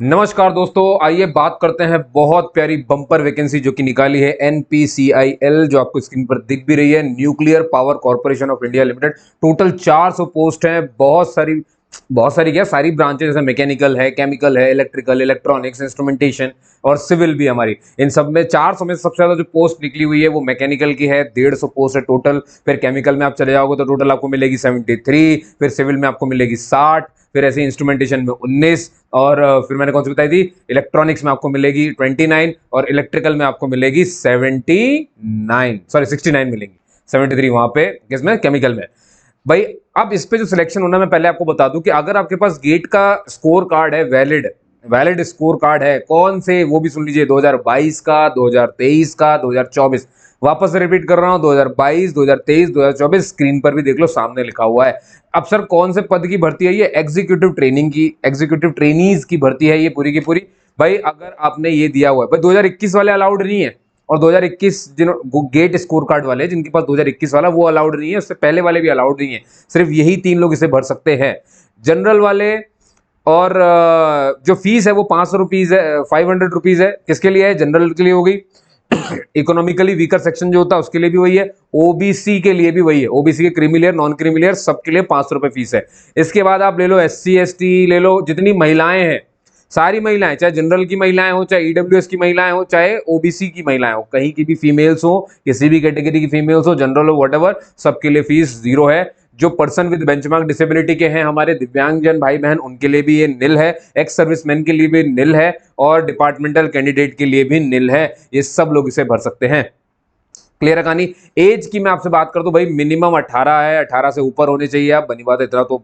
नमस्कार दोस्तों, आइए बात करते हैं बहुत प्यारी बम्पर वैकेंसी जो कि निकाली है एनपीसीआईएल, जो आपको स्क्रीन पर दिख भी रही है। Nuclear power corporation of India limited. Total 400 post हैं। बहुत सारी क्या, सारी ब्रांचेस जैसे मैकेनिकल है, केमिकल है, इलेक्ट्रिकल, इलेक्ट्रॉनिक्स, इंस्ट्रूमेंटेशन और सिविल भी हमारी। इन सब में 400 में सबसे ज्यादा जो पोस्ट निकली हुई है वो मैकेनिकल की है, 150 पोस्ट है टोटल। फिर केमिकल में आप चले जाओगे तो टोटल आपको मिलेगी 73। फिर सिविल में आपको मिलेगी 60। फिर ऐसे इंस्ट्रूमेंटेशन में 19। और फिर मैंने कौन सी बताई थी, इलेक्ट्रॉनिक्स में आपको मिलेगी 29 और इलेक्ट्रिकल में आपको मिलेगी 69 मिलेंगी। 73 वहां पे किसमें, केमिकल में। भाई अब इस पे जो सिलेक्शन होना, मैं पहले आपको बता दूं कि अगर आपके पास गेट का स्कोर कार्ड है, वैलिड वैलिड स्कोर कार्ड है, कौन से, वो भी सुन लीजिए, 2022 का, 2023 का, 2024। वापस रिपीट कर रहा हूं, 2022, 2023, 2024। स्क्रीन पर भी देख लो, सामने लिखा हुआ है। अब सर कौन से पद की भर्ती है ये, एग्जीक्यूटिव ट्रेनिंग की, एग्जीक्यूटिव ट्रेनीज की भर्ती है ये पूरी की पूरी। भाई अगर आपने ये दिया हुआ है, भाई 2021 वाले अलाउड नहीं है, और 2021 जिन्होंने गेट स्कोर कार्ड वाले जिनके पास 2021 वाला, वो अलाउड नहीं है, उससे पहले वाले भी अलाउड नहीं है। सिर्फ यही 3 लोग इसे भर सकते हैं, जनरल वाले। और जो फीस है वो 500 रुपीज है, 500 रुपीज है। किसके लिए है, जनरल के लिए हो गई। इकोनॉमिकली वीकर सेक्शन जो होता है उसके लिए भी वही है, ओबीसी के लिए भी वही है। ओबीसी के क्रीमिलियर, नॉन क्रीमिलियर सबके लिए 500 रुपए फीस है। इसके बाद आप ले लो एससी एसटी, ले लो जितनी महिलाएं हैं, सारी महिलाएं, चाहे जनरल की महिलाएं हो, चाहे ईडब्ल्यूएस की महिलाएं हो, चाहे ओबीसी की महिलाएं हो, कहीं की भी फीमेल्स हो, किसी भी कैटेगरी की फीमेल्स हो, जनरल हो, व्हाटएवर, सबके लिए फीस 0 है। जो पर्सन विद बेंचमार्क डिसेबिलिटी के हैं, हमारे दिव्यांगजन भाई बहन, उनके लिए भी ये निल है। एक्स सर्विसमैन के लिए भी निल है, और डिपार्टमेंटल कैंडिडेट के लिए भी निल है। ये सब लोग इसे भर सकते हैं। क्लियर है कहानी। एज की मैं आपसे बात कर दूं, भाई मिनिमम 18 है, 18 से ऊपर होने चाहिए। आप बनी बात है, इतना तो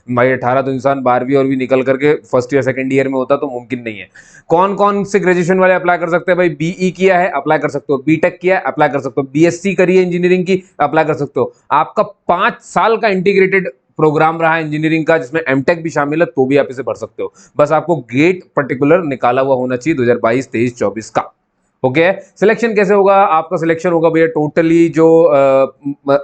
भाई 18 तो इंसान 12वीं और भी निकल करके फर्स्ट ईयर सेकंड ईयर में होता तो मुमकिन नहीं है। कौन कौन से ग्रेजुएशन वाले अप्लाई कर सकते हैं, भाई बीई किया है अप्लाई कर सकते हो, बीटेक किया है अप्लाई कर सकते हो, बीएससी करी है इंजीनियरिंग की अप्लाई कर सकते हो। आपका 5 साल का इंटीग्रेटेड प्रोग्राम रहा है इंजीनियरिंग का, जिसमें एमटेक भी शामिल है, तो भी आप इसे भर सकते हो। बस आपको गेट पर्टिकुलर निकाला हुआ होना चाहिए 2022, 23, 24 का। ओके। सिलेक्शन कैसे होगा, आपका सिलेक्शन होगा भैया टोटली जो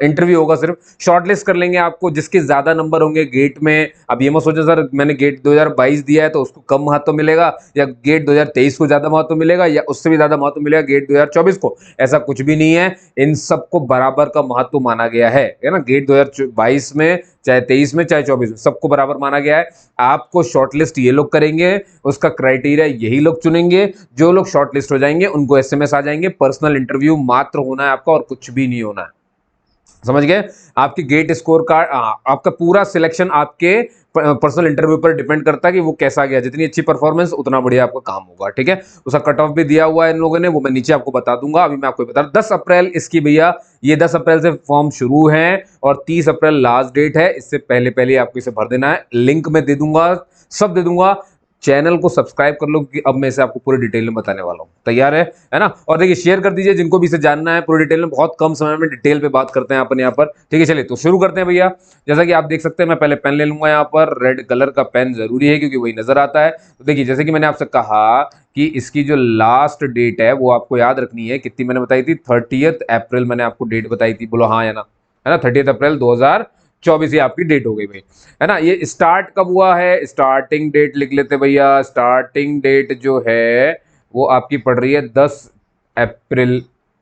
इंटरव्यू होगा, सिर्फ शॉर्टलिस्ट कर लेंगे आपको, जिसके ज्यादा नंबर होंगे गेट में। अब ये मत सोचो सर मैंने गेट 2022 दिया है तो उसको कम महत्व मिलेगा, या गेट 2023 को ज्यादा महत्व मिलेगा, या उससे भी ज्यादा महत्व मिलेगा गेट 2024 को। ऐसा कुछ भी नहीं है, इन सबको बराबर का महत्व माना गया है ना। गेट 2022 में, चाहे 23 में, चाहे 24 में, सबको बराबर माना गया है। आपको शॉर्टलिस्ट ये लोग करेंगे, उसका क्राइटेरिया यही लोग चुनेंगे। जो लोग शॉर्टलिस्ट हो जाएंगे उनको एसएमएस आ जाएंगे, पर्सनल इंटरव्यू मात्र होना है आपका, और कुछ भी नहीं होना है। समझ गए। आपकी गेट स्कोर कार्ड, आपका पूरा सिलेक्शन आपके पर्सनल इंटरव्यू पर डिपेंड करता है कि वो कैसा गया। जितनी अच्छी परफॉर्मेंस उतना बढ़िया आपका काम होगा, ठीक है। उसका कट ऑफ भी दिया हुआ है इन लोगों ने, वो मैं नीचे आपको बता दूंगा। अभी मैं आपको बता रहा 10 अप्रैल इसकी भैया, ये 10 अप्रैल से फॉर्म शुरू है और 30 अप्रैल लास्ट डेट है। इससे पहले पहले आपको इसे भर देना है। लिंक में दे दूंगा, सब दे दूंगा। चैनल को सब्सक्राइब कर लो, क्योंकि अब मैं इसे आपको पूरी डिटेल में बताने वाला हूँ। तैयार है ना। और देखिए शेयर कर दीजिए जिनको भी इसे जानना है पूरी डिटेल में। बहुत कम समय में डिटेल पे बात करते हैं अपन यहाँ पर, ठीक है। चलिए तो शुरू करते हैं भैया। जैसा कि आप देख सकते हैं, मैं पहले पेन ले लूंगा। यहाँ पर रेड कलर का पेन जरूरी है क्योंकि वही नजर आता है। तो देखिए जैसे कि मैंने आपसे कहा कि इसकी जो लास्ट डेट है वो आपको याद रखनी है। कितनी मैंने बताई थी, 30 अप्रैल मैंने आपको डेट बताई थी। बोलो हाँ या ना, है ना। 30 अप्रैल 2024 ये आपकी डेट हो गई भाई, है ना। ये स्टार्ट कब हुआ है, स्टार्टिंग डेट लिख लेते भैया। स्टार्टिंग डेट जो है वो आपकी पड़ रही है 10 अप्रैल,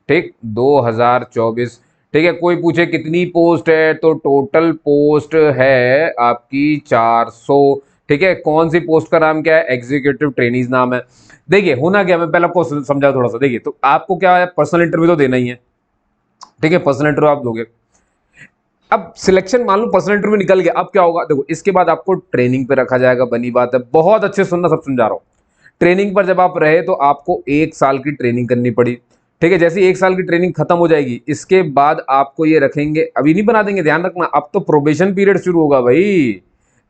ठीक, 2024। ठीक है। कोई पूछे कितनी पोस्ट है, तो टोटल पोस्ट है आपकी 400। ठीक है। कौन सी पोस्ट का नाम क्या है, एग्जीक्यूटिव ट्रेनीज नाम है। देखिए होना क्या, मैं पहले आपको समझा थोड़ा सा। देखिए तो आपको क्या है, पर्सनल इंटरव्यू तो देना ही है, ठीक है। पर्सनल इंटरव्यू आप दोगे। अब सिलेक्शन मान लो पर्सनल इंटरव्यू निकल गया, अब क्या होगा देखो, इसके बाद आपको ट्रेनिंग पे रखा जाएगा। बनी बात है, बहुत अच्छे सुनना, सब समझा रहा हूं। ट्रेनिंग पर जब आप रहे तो आपको 1 साल की ट्रेनिंग करनी पड़ी, ठीक है। जैसे 1 साल की ट्रेनिंग खत्म हो जाएगी, इसके बाद आपको ये रखेंगे, अभी नहीं बना देंगे, ध्यान रखना। अब तो प्रोबेशन पीरियड शुरू होगा भाई।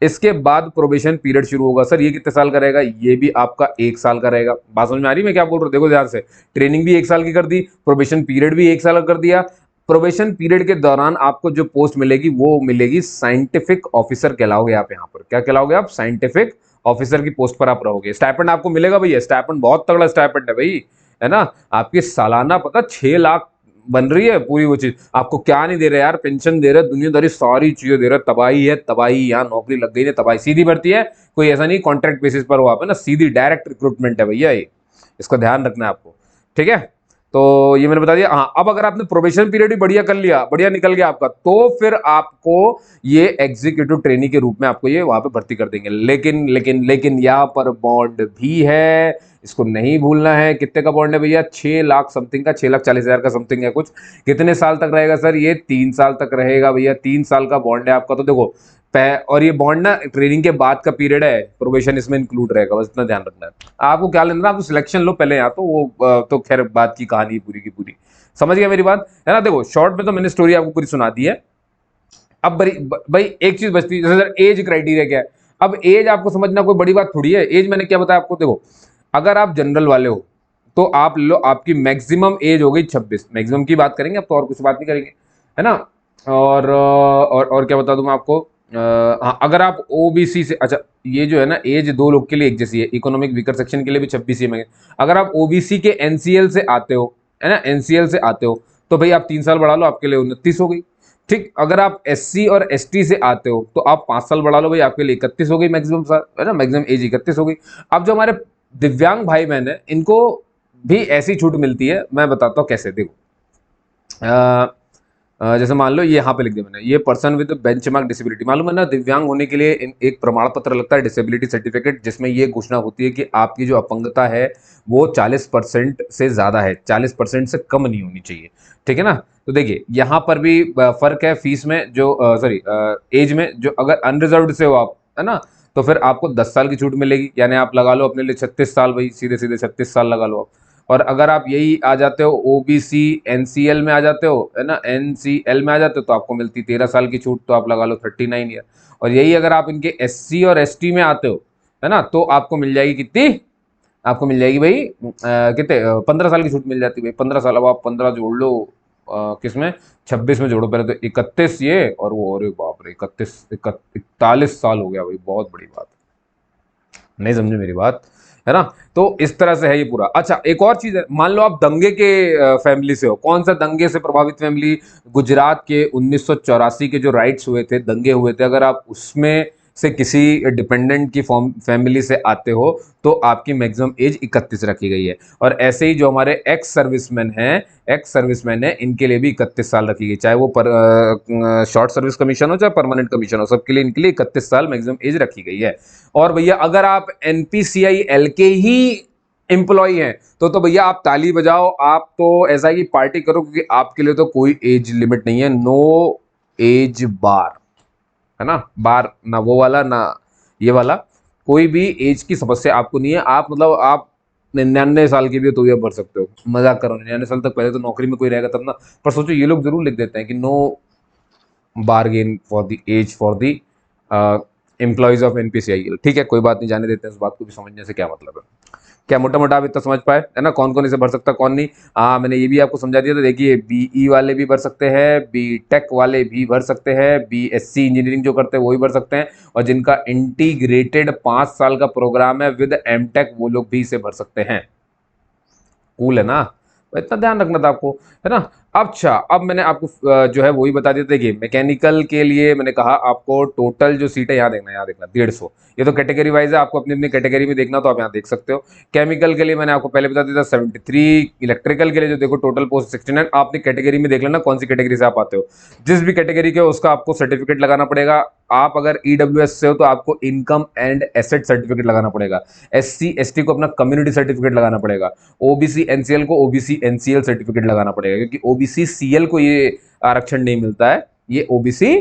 इसके बाद प्रोबेशन पीरियड शुरू होगा। सर ये कितने साल का रहेगा, ये भी आपका 1 साल का रहेगा। बात समझ में आ रही है मैं क्या बोल रहा हूँ, देखो ध्यान से। ट्रेनिंग भी 1 साल की कर दी, प्रोबेशन पीरियड भी 1 साल का कर दिया। प्रोबेशन पीरियड के दौरान आपको जो पोस्ट मिलेगी वो मिलेगी साइंटिफिक ऑफिसर कहलाओगे आप। यहाँ पर क्या कहलाओगे आप, साइंटिफिक ऑफिसर की पोस्ट पर आप रहोगे। स्टाइपेंड आपको मिलेगा भैया, स्टाइपेंड बहुत तगड़ा स्टाइपेंड है भाई, है ना। आपकी सालाना पता 6 लाख बन रही है पूरी वो चीज। आपको क्या नहीं दे रहे यार, पेंशन दे रहे, दुनियादारी सारी चीजें दे रहे, तबाही है तबाही, यहाँ नौकरी लग गई है तबाही, सीधी भर्ती है, कोई ऐसा नहीं कॉन्ट्रैक्ट बेसिस पर हो आप, है ना, सीधी डायरेक्ट रिक्रूटमेंट है भैया ये, इसका ध्यान रखना है आपको, ठीक है। तो ये मैंने बता दिया। हाँ, अब अगर आपने प्रोबेशन पीरियड भी बढ़िया कर लिया, बढ़िया निकल गया आपका, तो फिर आपको ये एग्जीक्यूटिव ट्रेनी के रूप में आपको ये वहां पे भर्ती कर देंगे। लेकिन लेकिन लेकिन यहाँ पर बॉन्ड भी है, इसको नहीं भूलना है। कितने का बॉन्ड है भैया? 6 लाख समथिंग का, 6,40,000 का समथिंग है कुछ। कितने साल तक रहेगा सर? ये 3 साल तक रहेगा भैया, 3 साल का बॉन्ड है आपका। तो देखो और ये बॉन्ड ना ट्रेनिंग के बाद का पीरियड है, प्रोबेशन इसमें इंक्लूड रहेगा, बस इतना ध्यान रखना है। आपको क्या लेना है, आप तो सिलेक्शन लो पहले, यहाँ तो वो तो खैर बात की कहानी पूरी की पूरी, समझ गया मेरी बात, है ना। देखो शॉर्ट में तो मैंने स्टोरी आपको पूरी सुना दी है। अब भाई एक चीज बचती है, जैसे सर एज क्राइटेरिया क्या है। अब एज आपको समझना कोई बड़ी बात थोड़ी है, एज मैंने क्या बताया आपको। देखो अगर आप जनरल वाले हो तो आप लो, आपकी मैक्सिमम एज हो गई 26, मैक्सिमम की बात करेंगे, अब तो और कुछ बात नहीं करेंगे, है ना। और क्या बता दूं मैं आपको, हाँ, अगर आप ओबीसी से, अच्छा ये जो है ना एज दो लोग के लिए एक जैसी है, इकोनॉमिक वीकर सेक्शन के लिए भी 26 ही है। अगर आप ओबीसी के एनसीएल से आते हो, है ना, एनसीएल से आते हो, तो भाई आप 3 साल बढ़ा लो, आपके लिए 29 हो गई। ठीक, अगर आप एससी और एसटी से आते हो तो आप 5 साल बढ़ा लो भाई, आपके लिए 31 हो गई मैक्सिमम साल, है ना, मैक्सिमम एज 31 हो गई। अब जो हमारे दिव्यांग भाई बहन है, इनको भी ऐसी छूट मिलती है, मैं बताता हूँ कैसे। देखो जैसे मान लो ये यहाँ पे लिख दिया मैंने, ये पर्सन विद बेंचमार्क डिसेबिलिटी, मालूम है ना, दिव्यांग होने के लिए एक प्रमाण पत्र लगता है, डिसेबिलिटी सर्टिफिकेट, जिसमें ये घोषणा होती है कि आपकी जो अपंगता है वो 40% से ज्यादा है, 40% से कम नहीं होनी चाहिए, ठीक है ना। तो देखिए यहाँ पर भी फर्क है फीस में, जो सॉरी एज में, जो अगर अनरिजर्व्ड से हो आप, है ना, तो फिर आपको 10 साल की छूट मिलेगी, यानी आप लगा लो अपने लिए 36 साल, भाई सीधे सीधे 36 साल लगा लो आप। और अगर आप यही आ जाते हो ओबीसी एनसीएल में आ जाते हो, है ना, एनसीएल में आ जाते हो, तो आपको मिलती 13 साल की छूट, तो आप लगा लो 39 ईयर। और यही अगर आप इनके एससी और एसटी में आते हो, है ना, तो आपको मिल जाएगी कितनी, आपको मिल जाएगी भाई कितने 15 साल की छूट मिल जाती है भाई, 15 साल। अब आप 15 जोड़ लो किसमें, 26 में जोड़ो, पहले तो 31 ये और वो, अरे बाप रे, 41 41 साल हो गया भाई, बहुत बड़ी बात, नहीं समझे मेरी बात, है ना। तो इस तरह से है ये पूरा। अच्छा एक और चीज है, मान लो आप दंगे के फैमिली से हो, कौन सा दंगे से प्रभावित फैमिली, गुजरात के 1984 के जो राइट्स हुए थे, दंगे हुए थे, अगर आप उसमें से किसी डिपेंडेंट की फैमिली से आते हो तो आपकी मैक्सिमम एज 31 रखी गई है। और ऐसे ही जो हमारे एक्स सर्विसमैन हैं, एक्स सर्विसमैन है, इनके लिए भी 31 साल रखी गई, चाहे वो शॉर्ट सर्विस कमीशन हो चाहे परमानेंट कमीशन हो, सबके लिए इनके लिए 31 साल मैक्सिमम एज रखी गई है। और भैया अगर आप एनपीसीआई के ही एम्प्लॉय हैं तो भैया आप ताली बजाओ, आप तो ऐसा ही पार्टी करो, क्योंकि आपके लिए तो कोई एज लिमिट नहीं है, नो एज बार, है ना, बार ना वो वाला ना ये वाला, कोई भी एज की समस्या आपको नहीं है। आप मतलब आप 99 साल की भी हो तो ये भर सकते हो, मजाक करो, 99 साल तक पहले तो नौकरी में कोई रहेगा तब ना। पर सोचो ये लोग जरूर लिख देते हैं कि no bargain for the age for the employees of NPCI. ठीक है, कोई बात नहीं, जाने देते हैं, इस बात को भी समझने से क्या मतलब है। क्या मोटा मोटा आप इतना समझ पाए, है ना, कौन कौन इसे भर सकता कौन नहीं। हाँ मैंने ये भी आपको समझा दिया था। देखिए बीई वाले भी भर सकते हैं, बी टेक वाले भी भर सकते हैं, बीएससी इंजीनियरिंग जो करते हैं वो भी भर सकते हैं, और जिनका इंटीग्रेटेड 5 साल का प्रोग्राम है विद एमटेक, वो लोग भी इसे भर सकते हैं। कूल है ना, तो इतना ध्यान रखना था आपको, है ना। अच्छा अब मैंने आपको जो है वही बता दिया। देखिए मैकेनिकल के लिए मैंने कहा आपको टोटल जो सीटें, यहाँ देखना, यहाँ देखना 150, ये तो कैटेगरी वाइज है, आपको अपनी अपनी कैटेगरी में देखना, तो आप यहाँ देख सकते हो। केमिकल के लिए मैंने आपको पहले बता दिया था 73, इलेक्ट्रिकल के लिए जो देखो टोटल पोस्ट 69। आप अपनी कैटेगरी में देख लेना कौन सी कैटेगरी से आप आते हो, जिस भी कैटेगरी के हो उसका आपको सर्टिफिकेट लगाना पड़ेगा। आप अगर ईडब्ल्यूएस से हो तो आपको इनकम एंड एसेट सर्टिफिकेट लगाना पड़ेगा, एससी एसटी को अपना कम्युनिटी सर्टिफिकेट लगाना पड़ेगा, ओबीसी एनसीएल को ओबीसी एनसीएल सर्टिफिकेट लगाना पड़ेगा, क्योंकि ओबीसी सीएल को ये आरक्षण नहीं मिलता है, ये ओबीसी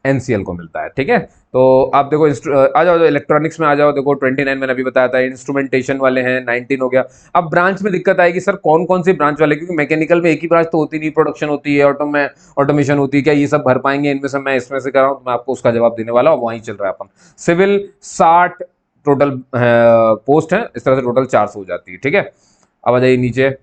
एनसीएल को मिलता है। ठीक है, तो आप देखो आ जाओ इलेक्ट्रॉनिक्स में आ जाओ, देखो 29 मैंने अभी बताया था, इंस्ट्रूमेंटेशन वाले हैं 19 हो गया। अब ब्रांच में दिक्कत आएगी सर, कौन कौन सी ब्रांच वाले, क्योंकि मैकेनिकल में एक ही ब्रांच तो होती नहीं, प्रोडक्शन होती है, ऑटोमेशन होती है, क्या ये सब भर पाएंगे इनमें से, मैं इसमें से कर रहा हूँ, तो मैं आपको उसका जवाब देने वाला हूँ, वहीं चल रहा है अपन। सिविल 60 टोटल पोस्ट है, इस तरह से टोटल 400 हो जाती है। ठीक है, अब आ जाइए नीचे,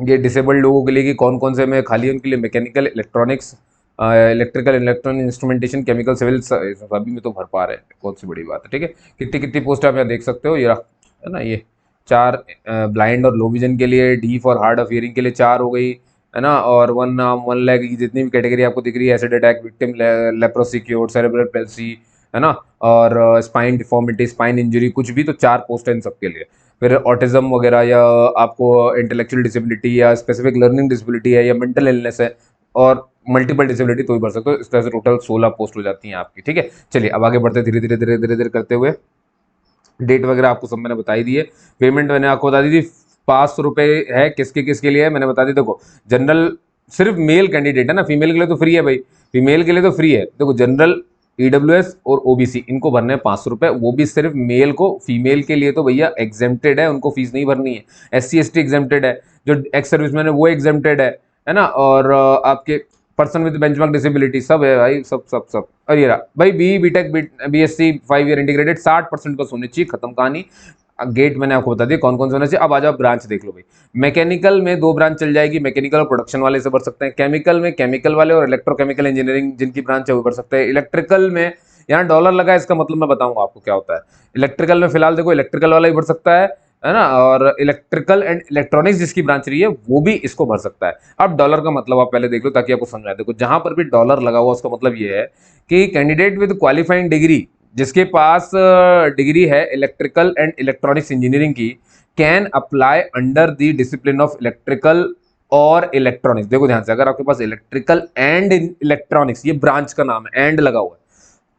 ये डिसेबल्ड लोगों के लिए कि कौन कौन से में खाली है, उनके लिए mechanical, electronics, electrical, electronic instrumentation, chemical, civil, सभी में तो भर पा रहे हैं, कौन सी बड़ी बात है। ठीक है, कितनी कितनी पोस्ट आप यहाँ देख सकते हो, ये है ना, ये 4 ब्लाइंड और लो विजन के लिए, D for hard of hearing के लिए 4 हो गई, है ना, और 1 आर्म 1 लेग, जितनी भी कैटेगरी आपको दिख रही है, acid attack victim, leprosy cured, cerebral palsy, है ना, और स्पाइन डिफॉर्मिटी, स्पाइन इंजरी, कुछ भी, तो 4 पोस्ट है इन सबके लिए। फिर ऑटिज्म वगैरह, या आपको इंटेलेक्चुअल डिसेबिलिटी या स्पेसिफिक लर्निंग डिसेबिलिटी है, या मेंटल इलनेस है, और मल्टीपल डिसेबिलिटी, तो भी भर सकते हो। इस तरह से टोटल 16 पोस्ट हो जाती हैं आपकी। ठीक है, चलिए अब आगे बढ़ते धीरे धीरे धीरे धीरे धीरे करते हुए। डेट वगैरह आपको सब मैंने बताई दी है। पेमेंट मैंने आपको बता दी थी, 500 रुपये है। किसके किसके लिए है मैंने बता दी। देखो जनरल सिर्फ मेल कैंडिडेट है ना, फीमेल के लिए तो फ्री है भाई, फीमेल के लिए तो फ्री है। देखो जनरल, ईडब्ल्यूएस और ओबीसी, इनको भरने हैं 500 रुपये, वो भी सिर्फ मेल को। फीमेल के लिए तो भैया एग्जेम्प्टेड है, उनको फीस नहीं भरनी है। एससी एसटी एग्जेम्प्टेड है, जो एक्स सर्विसमैन है वो एग्जेम्प्टेड है ना, और आपके पर्सन विद बेंचमार्क डिसेबिलिटी सब है भाई, सब सब सब। और ये रहा भाई, बीटेक बीएससी 5 ईयर इंटीग्रेटेड, 60% बस होनी चाहिए, खत्म कहानी। गेट मैंने आपको बता दिया कौन कौन से होना चाहिए। अब आ जाओ ब्रांच देख लो भाई। मैकेनिकल में 2 ब्रांच चल जाएगी, मैकेनिकल और प्रोडक्शन वाले से भर सकते हैं। केमिकल में केमिकल वाले और इलेक्ट्रोकेमिकल इंजीनियरिंग जिनकी ब्रांच है वो भर सकते हैं। इलेक्ट्रिकल में यहाँ डॉलर लगा है, इसका मतलब मैं बताऊंगा आपको क्या होता है। इलेक्ट्रिकल में फिलहाल देखो इलेक्ट्रिकल वाला ही भर सकता है ना, और इलेक्ट्रिकल एंड इलेक्ट्रॉनिक्स जिसकी ब्रांच रही है वो भी इसको भर सकता है। अब डॉलर का मतलब आप पहले देख लो ताकि आपको समझ आए। देखो जहां पर भी डॉलर लगा हुआ उसका मतलब ये है कि कैंडिडेट विद क्वालिफाइंग डिग्री, जिसके पास डिग्री है इलेक्ट्रिकल एंड इलेक्ट्रॉनिक्स इंजीनियरिंग की, can apply under the discipline of electrical और इलेक्ट्रॉनिक्स। देखो ध्यान से, अगर आपके पास इलेक्ट्रिकल एंड इलेक्ट्रॉनिक्स, ये ब्रांच का नाम है, एंड लगा हुआ है,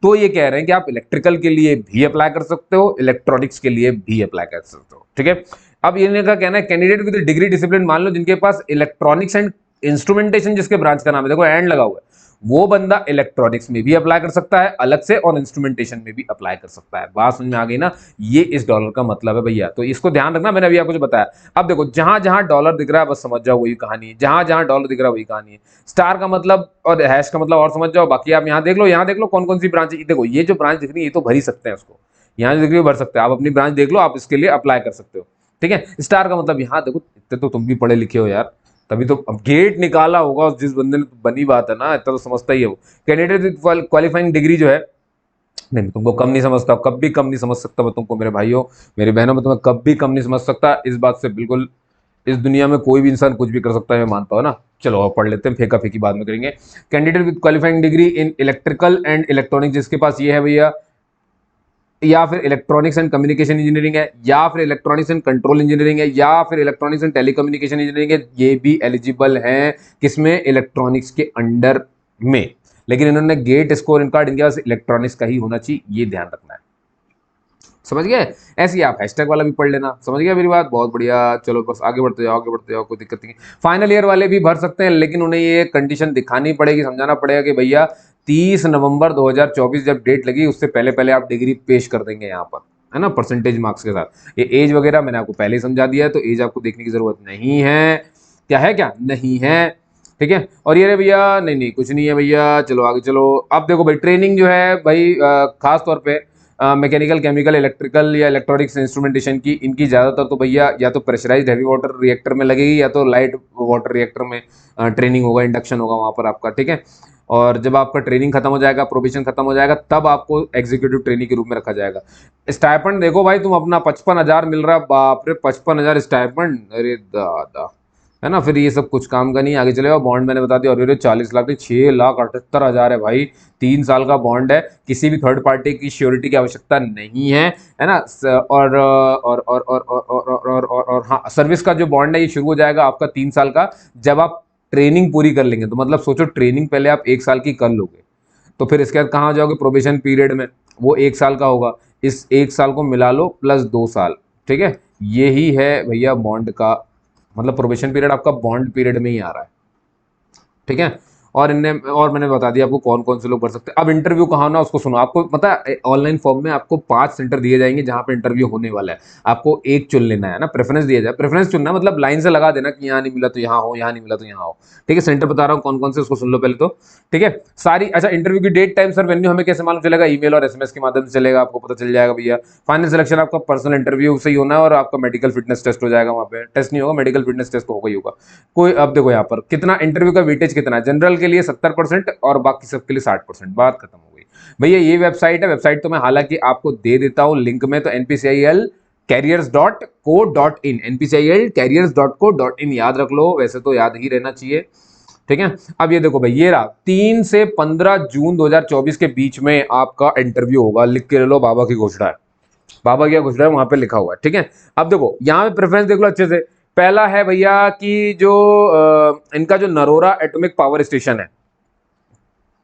तो ये कह रहे हैं कि आप इलेक्ट्रिकल के लिए भी अप्लाई कर सकते हो, इलेक्ट्रॉनिक्स के लिए भी अप्लाई कर सकते हो। ठीक है, अब इनका कहना है कैंडिडेट विद डिग्री डिसिप्लिन, मान लो जिनके पास इलेक्ट्रॉनिक्स एंड इंस्ट्रूमेंटेशन जिसके ब्रांच का नाम है, देखो एंड लगा हुआ है, वो बंदा इलेक्ट्रॉनिक्स में भी अप्लाई कर सकता है अलग से, और इंस्ट्रूमेंटेशन में भी अप्लाई कर सकता है। बात समझ में आ गई ना, ये इस डॉलर का मतलब है भैया, तो इसको ध्यान रखना, मैंने अभी आपको जो बताया। अब देखो जहां जहां डॉलर दिख रहा है बस समझ जाओ वही कहानी है, जहां जहां डॉलर दिख रहा है वही कहानी है। स्टार का मतलब और हैश का मतलब और समझ जाओ, बाकी आप यहाँ देख लो, यहाँ देख लो कौन कौन सी ब्रांच है। देखो ये जो ब्रांच दिख रही है ये तो भर ही सकते हैं उसको, यहाँ जो दिख रही है भर सकते हैं। आप अपनी ब्रांच देख लो, आप इसके लिए अप्लाई कर सकते हो। ठीक है, स्टार का मतलब यहाँ देखो, इतने तो तुम भी पढ़े लिखे हो यार, तभी तो अब गेट निकाला होगा जिस बंदे ने, तो बनी बात है ना, इतना तो समझता ही है वो। कैंडिडेट विद क्वालिफाइंग डिग्री जो है, नहीं तुमको कम नहीं समझता, कब भी कम नहीं समझ सकता मैं तुमको, मेरे भाइयों मेरे बहनों में तुम्हें कब भी कम नहीं समझ सकता, इस बात से बिल्कुल। इस दुनिया में कोई भी इंसान कुछ भी कर सकता है, मैं मानता हूँ ना। चलो अब पढ़ लेते हैं, फेंका फेंकी बाद में करेंगे। Candidate with qualifying degree in electrical and electronics, जिसके पास ये है भैया, या फिर इलेक्ट्रॉनिक्स एंड कम्युनिकेशन इंजीनियरिंग है, या फिर इलेक्ट्रॉनिक्स एंड कंट्रोल इंजीनियरिंग है, या फिर इलेक्ट्रॉनिक्स एंड टेलीकम्युनिकेशन इंजीनियरिंग है, ये भी एलिजिबल हैं किसमें, इलेक्ट्रॉनिक्स के अंडर में। लेकिन इन्होंने गेट स्कोर इनका इनके पास इलेक्ट्रॉनिक्स का ही होना चाहिए, ये ध्यान रखना है। समझ गए? ऐसे ही आप हैशटैग वाला भी पढ़ लेना। समझ गया मेरी बात? बहुत बढ़िया। चलो बस आगे बढ़ते जाओ, आगे बढ़ते जाओ, कोई दिक्कत नहीं। फाइनल ईयर वाले भी भर सकते हैं, लेकिन उन्हें ये कंडीशन दिखानी पड़ेगी, समझाना पड़ेगा कि भैया 30 नवंबर 2024 जब डेट लगी उससे पहले पहले आप डिग्री पेश कर देंगे यहाँ पर, है ना, परसेंटेज मार्क्स के साथ। ये एज वगैरह मैंने आपको पहले ही समझा दिया है, तो एज आपको देखने की जरूरत नहीं है। क्या है, क्या नहीं है? ठीक है। और ये रे भैया, नहीं नहीं कुछ नहीं है भैया, चलो आगे चलो। अब देखो भाई, ट्रेनिंग जो है भाई, खास तौर पे मैकेनिकल, केमिकल, इलेक्ट्रिकल या इलेक्ट्रॉनिक्स इंस्ट्रूमेंटेशन की, इनकी ज़्यादातर तो भैया या तो प्रेशराइज्ड हैवी वाटर रिएक्टर में लगेगी, या तो लाइट वाटर रिएक्टर में ट्रेनिंग होगा, इंडक्शन होगा वहाँ पर आपका। ठीक है, और जब आपका ट्रेनिंग खत्म हो जाएगा, प्रोबेशन खत्म हो जाएगा, तब आपको एग्जीक्यूटिव ट्रेनिंग के रूप में रखा जाएगा। स्टाइपेंड देखो भाई, तुम अपना 55,000 मिल रहा है, बाप रे 55,000 स्टाइपेंड, अरे दादा, है ना। फिर ये सब कुछ काम का नहीं, आगे चलेगा। बॉन्ड मैंने बता दिया, और 40 लाख नहीं, 6,78,000 है भाई। 3 साल का बॉन्ड है, किसी भी थर्ड पार्टी की श्योरिटी की आवश्यकता नहीं है ना। और हाँ, सर्विस का जो बॉन्ड है ये शुरू हो जाएगा आपका 3 साल का, जब आप ट्रेनिंग पूरी कर लेंगे। तो मतलब सोचो, ट्रेनिंग पहले आप 1 साल की कर लोगे, तो फिर इसके बाद कहाँ जाओगे, प्रोबेशन पीरियड में, वो 1 साल का होगा। इस 1 साल को मिला लो प्लस 2 साल। ठीक है, यही है भैया बॉन्ड का मतलब, प्रोबेशन पीरियड आपका बॉन्ड पीरियड में ही आ रहा है। ठीक है, और मैंने बता दिया आपको कौन कौन से लोग भर सकते हैं। अब इंटरव्यू कहाँ होना उसको सुनो। आपको पता है ऑनलाइन फॉर्म में आपको 5 सेंटर दिए जाएंगे जहां पे इंटरव्यू होने वाला है। आपको एक चुन लेना है ना, प्रेफरेंस दिया जाए। प्रेफरेंस चुनना मतलब लाइन से लगा देना कि यहाँ नहीं मिला तो यहाँ हो, यहाँ नहीं मिला तो यहाँ हो। ठीक है, सेंटर बता रहा हूँ कौन कौन से, उसको सुन लो पहले तो। ठीक है, सारी अच्छा, इंटरव्यू की डेट, टाइम, सर वेन्यू हमें कैसे मालूम चलेगा? ईमेल और एसएमएस के माध्यम से चलेगा, आपको पता चल जाएगा भैया। फाइनल सिलेक्शन आपका पर्सनल इंटरव्यू से ही होना है, और आपका मेडिकल फिटनेस टेस्ट हो जाएगा। वहाँ पे टेस्ट नहीं होगा, मेडिकल फिटनेस टेस्ट तो होगा ही होगा कोई। अब देखो यहाँ पर कितना इंटरव्यू का वेटेज कितना है, जनरल के लिए 70% और बाकी सबके लिए 60%। बात खत्म हो गई भैया। ये वेबसाइट है, वेबसाइट तो मैं हालांकि आपको दे देता हूँ लिंक में, तो npcil careers.co.in, NPCIL careers.co.in, याद रख लो, वैसे तो याद ही रहना चाहिए, ठीक है। अब ये देखो भाई, ये रहा 3 से 15 जून 2024 के बीच में आपका इंटरव्यू होगा, लिख के ले लो, बाबा की घोषणा है, बाबा क्या घोषणा है वहां पे लिखा हुआ है, ठीक है। अब देखो यहाँ पे प्रेफरेंस देख लो अच्छे से। पहला है भैया कि जो इनका जो नरोरा एटॉमिक पावर स्टेशन है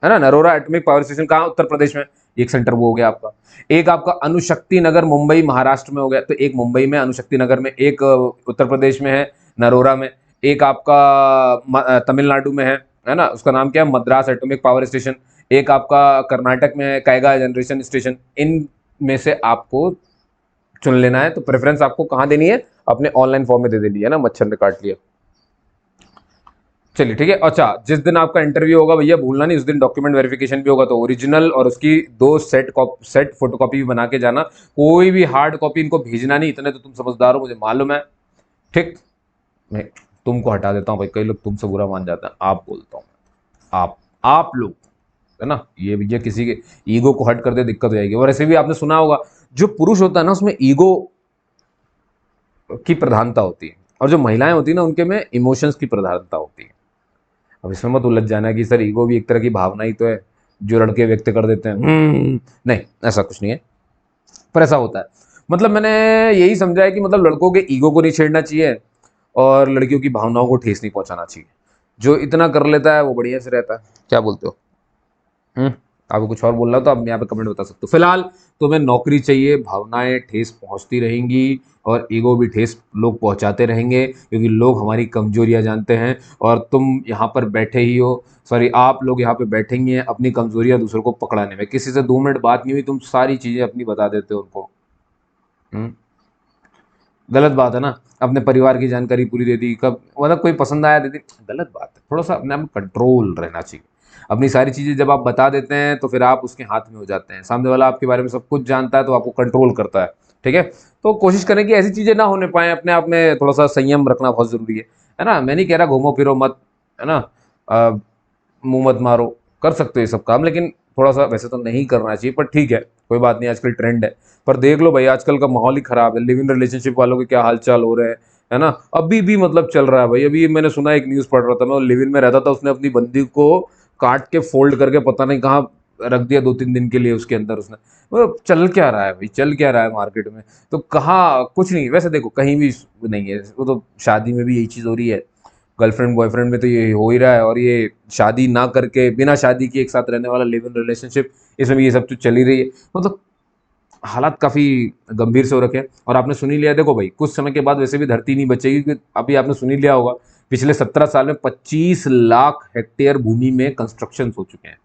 ना, नरोरा एटॉमिक पावर स्टेशन कहाँ, उत्तर प्रदेश में, एक सेंटर वो हो गया आपका। एक आपका अणुशक्ति नगर मुंबई महाराष्ट्र में हो गया, तो एक मुंबई में अणुशक्ति नगर में, एक उत्तर प्रदेश में है नरोरा में, एक आपका तमिलनाडु में है ना, उसका नाम क्या है, मद्रास एटॉमिक पावर स्टेशन, एक आपका कर्नाटक में है कैगा जनरेशन स्टेशन। इन में से आपको चुन लेना है। तो प्रेफरेंस आपको कहाँ देनी है, अपने ऑनलाइन फॉर्म में दे देनी है ना, मच्छर ने काट लिया। चलिए ठीक है। अच्छा, जिस दिन आपका इंटरव्यू होगा भैया भूलना नहीं, उस दिन डॉक्यूमेंट वेरिफिकेशन भी होगा, तो ओरिजिनल और उसकी 2 सेट फोटोकॉपी भी बना के जाना, कोई भी हार्ड कॉपी इनको भेजना नहीं, इतने तो तुम समझदार हो, मुझे मालूम है, ठीक। मैं तुमको हटा देता हूँ भाई, कई लोग तुमसे बुरा मान जाते हैं, आप बोलता हूँ, आप लोग, है ना, ये भैया किसी के ईगो को हट कर दे दिक्कत हो जाएगी। और ऐसे भी आपने सुना होगा, जो पुरुष होता है ना उसमें ईगो की प्रधानता होती है, और जो महिलाएं होती है ना उनके में इमोशंस की प्रधानता होती है। अब इसमें मत उलझ जाना कि सर ईगो भी एक तरह की भावना ही तो है जो लड़के व्यक्त कर देते हैं, नहीं, ऐसा कुछ नहीं है, पर ऐसा होता है। मतलब मैंने यही समझा है कि मतलब लड़कों के ईगो को नहीं छेड़ना चाहिए और लड़कियों की भावनाओं को ठेस नहीं पहुंचाना चाहिए। जो इतना कर लेता है वो बढ़िया से रहता है। क्या बोलते हो? आपको कुछ और बोलना हो तो आप यहाँ पे कमेंट बता सकते हो। फिलहाल तुम्हें नौकरी चाहिए, भावनाएं ठेस पहुंचती रहेंगी और ईगो भी ठेस लोग पहुंचाते रहेंगे, क्योंकि लोग हमारी कमजोरियां जानते हैं, और तुम यहाँ पर बैठे ही हो, सॉरी आप लोग यहाँ पे बैठेंगे अपनी कमजोरियां दूसरों को पकड़ाने में। किसी से 2 मिनट बात नहीं हुई, तुम सारी चीजें अपनी बता देते हो उनको। गलत बात है ना। अपने परिवार की जानकारी पूरी दे दी, कब मतलब कोई पसंद आया दे दी, गलत बात है। थोड़ा सा अपने आप कंट्रोल रहना चाहिए। अपनी सारी चीजें जब आप बता देते हैं तो फिर आप उसके हाथ में हो जाते हैं। सामने वाला आपके बारे में सब कुछ जानता है तो आपको कंट्रोल करता है, ठीक है। तो कोशिश करें कि ऐसी चीजें ना होने पाए, अपने आप में थोड़ा सा संयम रखना बहुत जरूरी है ना। मैं नहीं कह रहा घूमो फिरो मत, है ना, मुंह मत मारो, कर सकते हो ये सब काम, लेकिन थोड़ा सा वैसे तो नहीं करना चाहिए, पर ठीक है, कोई बात नहीं, आजकल ट्रेंड है। पर देख लो भाई, आजकल का माहौल ही खराब है, लिव इन रिलेशनशिप वालों के क्या हालचाल हो रहे हैं, है ना। अभी भी मतलब चल रहा है भाई। अभी मैंने सुना, एक न्यूज़ पढ़ रहा था मैं, लिव इन में रहता था, उसने अपनी बंदी को काट के फोल्ड करके पता नहीं कहाँ रख दिया 2-3 दिन के लिए उसके अंदर उसने। मतलब चल क्या रहा है भाई, चल क्या रहा है मार्केट में, तो कहाँ कुछ नहीं। वैसे देखो कहीं भी नहीं है वो, तो शादी में भी यही चीज़ हो रही है, गर्लफ्रेंड बॉयफ्रेंड में तो ये हो ही रहा है, और ये शादी ना करके बिना शादी के एक साथ रहने वाला लिव इन रिलेशनशिप, इसमें भी ये सब तो चल ही रही है। मतलब हालात काफी गंभीर से हो रखे हैं। और आपने सुन ही लिया, देखो भाई कुछ समय के बाद वैसे भी धरती नहीं बचेगी, क्योंकि अभी आपने सुन ही लिया होगा, पिछले 17 साल में 25 लाख हेक्टेयर भूमि में कंस्ट्रक्शन हो चुके हैं।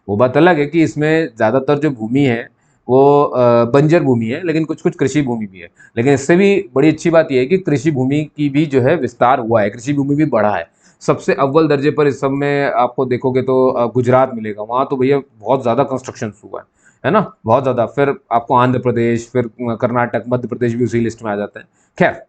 वो बात अलग है कि इसमें ज्यादातर जो भूमि है वो बंजर भूमि है, लेकिन कुछ कुछ कृषि भूमि भी है। लेकिन इससे भी बड़ी अच्छी बात यह है कि कृषि भूमि की भी जो है विस्तार हुआ है, कृषि भूमि भी बढ़ा है। सबसे अव्वल दर्जे पर इस सब में आपको देखोगे तो गुजरात मिलेगा, वहां तो भैया बहुत ज्यादा कंस्ट्रक्शन हुआ है ना, बहुत ज्यादा। फिर आपको आंध्र प्रदेश, फिर कर्नाटक, मध्य प्रदेश भी उसी लिस्ट में आ जाते हैं। खैर,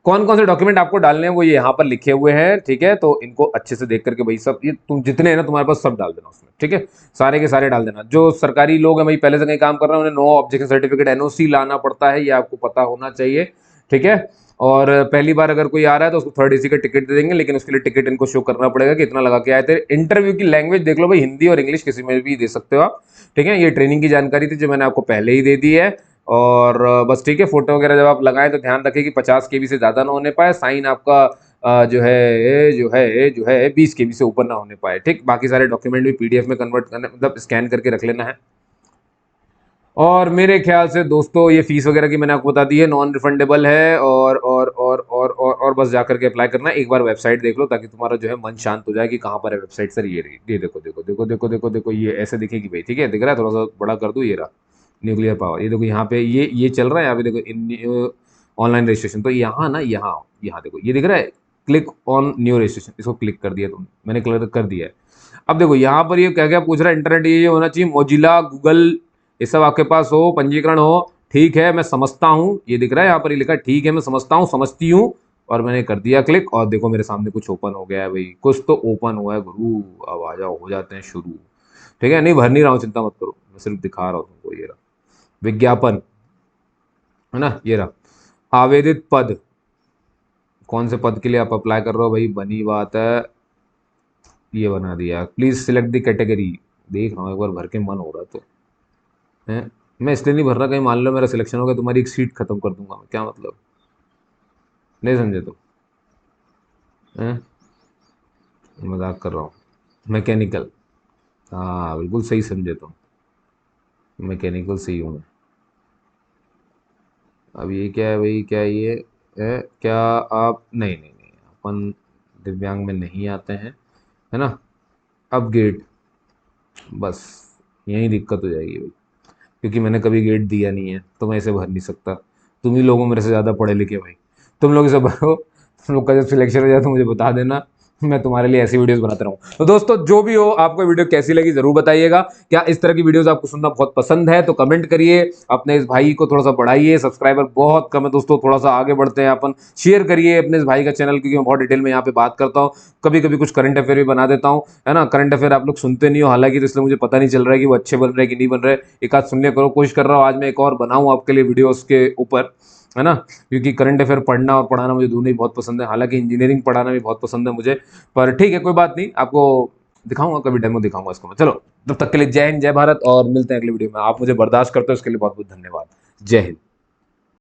कौन कौन से डॉक्यूमेंट आपको डालने हैं वो ये यहाँ पर लिखे हुए हैं, ठीक है। तो इनको अच्छे से देख करके भाई, सब ये तुम जितने हैं ना तुम्हारे पास, सब डाल देना उसमें, ठीक है। सारे के सारे डाल देना। जो सरकारी लोग हैं भाई, पहले से कहीं काम कर रहे हैं, उन्हें नो ऑब्जेक्शन सर्टिफिकेट एनओसी लाना पड़ता है, ये आपको पता होना चाहिए, ठीक है। और पहली बार अगर कोई आ रहा है तो उसको 3rd AC का टिकट दे देंगे, लेकिन उसके लिए टिकट इनको शो करना पड़ेगा कि इतना लगा के आए थे। इंटरव्यू की लैंग्वेज देख लो भाई, हिंदी और इंग्लिश किसी में भी दे सकते हो आप, ठीक है। ये ट्रेनिंग की जानकारी थी जो मैंने आपको पहले ही दे दी है। और बस ठीक है, फोटो वगैरह जब आप लगाएं तो ध्यान रखें कि 50 KB से ज़्यादा ना होने पाए, साइन आपका जो है 20 KB से ऊपर ना होने पाए, ठीक। बाकी सारे डॉक्यूमेंट भी PDF में कन्वर्ट करना, मतलब स्कैन करके रख लेना है। और मेरे ख्याल से दोस्तों ये फीस वगैरह की मैंने आपको बता दी है, नॉन रिफंडेबल है। और बस जाकर के अप्लाई करना है। एक बार वेबसाइट देख लो ताकि तुम्हारा जो है मन शांत हो जाए कि कहाँ पर है वेबसाइट। सर ये रही, ये देखो देखो देखो देखो देखो देखो, ये ऐसे दिखेगी भाई, ठीक है, दिख रहा है, थोड़ा सा बड़ा कर दूँ, ये रहा न्यूक्लियर पावर। ये देखो यहाँ पे ये चल रहा है, यहाँ पे देखो इन ऑनलाइन रजिस्ट्रेशन। तो यहाँ ना, यहाँ यहाँ देखो ये दिख रहा है, क्लिक ऑन न्यू रजिस्ट्रेशन, इसको क्लिक कर दिया तुमने, मैंने क्लिक कर दिया है। अब देखो यहाँ पर ये क्या क्या पूछ रहा है, इंटरनेट ये होना चाहिए, मोजिला, गूगल, ये सब आपके पास हो, पंजीकरण हो, ठीक है, मैं समझता हूँ, ये दिख रहा है यहाँ पर, ये लिखा है ठीक है मैं समझता हूँ, समझती हूँ। और मैंने कर दिया क्लिक, और देखो मेरे सामने कुछ ओपन हो गया है भाई, कुछ तो ओपन हुआ है गुरु। अब आ जाओ, हो जाते हैं शुरू, ठीक है। नहीं भर नहीं रहा हूँ, चिंता मत करो, मैं सिर्फ दिखा रहा हूँ तुमको, ये रहा विज्ञापन, है ना, ये रहा आवेदित पद, कौन से पद के लिए आप अप्लाई कर रहे हो भाई, बनी बात है, ये बना दिया, प्लीज सिलेक्ट द कैटेगरी। देख रहा हूँ एक बार भर के मन हो रहा तो है, मैं इसलिए नहीं भर रहा, कहीं मान लो मेरा सिलेक्शन हो गया तुम्हारी एक सीट खत्म कर दूंगा मैं, क्या मतलब, नहीं समझे तुम, हैं? मजाक कर रहा हूँ। मैकेनिकल, हाँ बिल्कुल सही समझे तुम, मैकेनिकल सही हूँ मैं। अब ये क्या है भाई, क्या है, क्या आप, नहीं नहीं नहीं, अपन दिव्यांग में नहीं आते हैं, है ना। अब गेट, बस यही दिक्कत हो जाएगी भाई, क्योंकि मैंने कभी गेट दिया नहीं है तो मैं इसे भर नहीं सकता। तुम ही लोगों मेरे से ज़्यादा पढ़े लिखे भाई, तुम लोग इसे भरो, तुम लोग का जब सिलेक्शन हो जाए तो मुझे बता देना, मैं तुम्हारे लिए ऐसी वीडियोस बनाता रहूँ। तो दोस्तों जो भी हो, आपको वीडियो कैसी लगी जरूर बताइएगा। क्या इस तरह की वीडियोस आपको सुनना बहुत पसंद है तो कमेंट करिए, अपने इस भाई को थोड़ा सा बढ़ाइए, सब्सक्राइबर बहुत कम है दोस्तों, थोड़ा सा आगे बढ़ते हैं अपन, शेयर करिए अपने इस भाई का चैनल, क्योंकि मैं बहुत डिटेल में यहाँ पे बात करता हूँ, कभी कभी कुछ करंट अफेयर भी बना देता हूँ, है ना। करंट अफेयर आप लोग सुनते नहीं हो हालांकि, तो इसलिए मुझे पता नहीं चल रहा है कि वो अच्छे बन रहे हैं कि नहीं बन रहे, एक आध सुन लिया करो, कोशिश कर रहा हूँ आज मैं एक और बनाऊँ आपके लिए वीडियो उसके ऊपर, है ना। क्योंकि करंट अफेयर पढ़ना और पढ़ाना मुझे दोनों ही बहुत पसंद है, हालांकि इंजीनियरिंग पढ़ाना भी बहुत पसंद है मुझे, पर ठीक है कोई बात नहीं, आपको दिखाऊंगा कभी, डेमो दिखाऊंगा इसको मैं। चलो तब तक के लिए जय हिंद जय भारत, और मिलते हैं अगले वीडियो में। आप मुझे बर्दाश्त करते हो उसके लिए बहुत बहुत धन्यवाद। जय हिंद।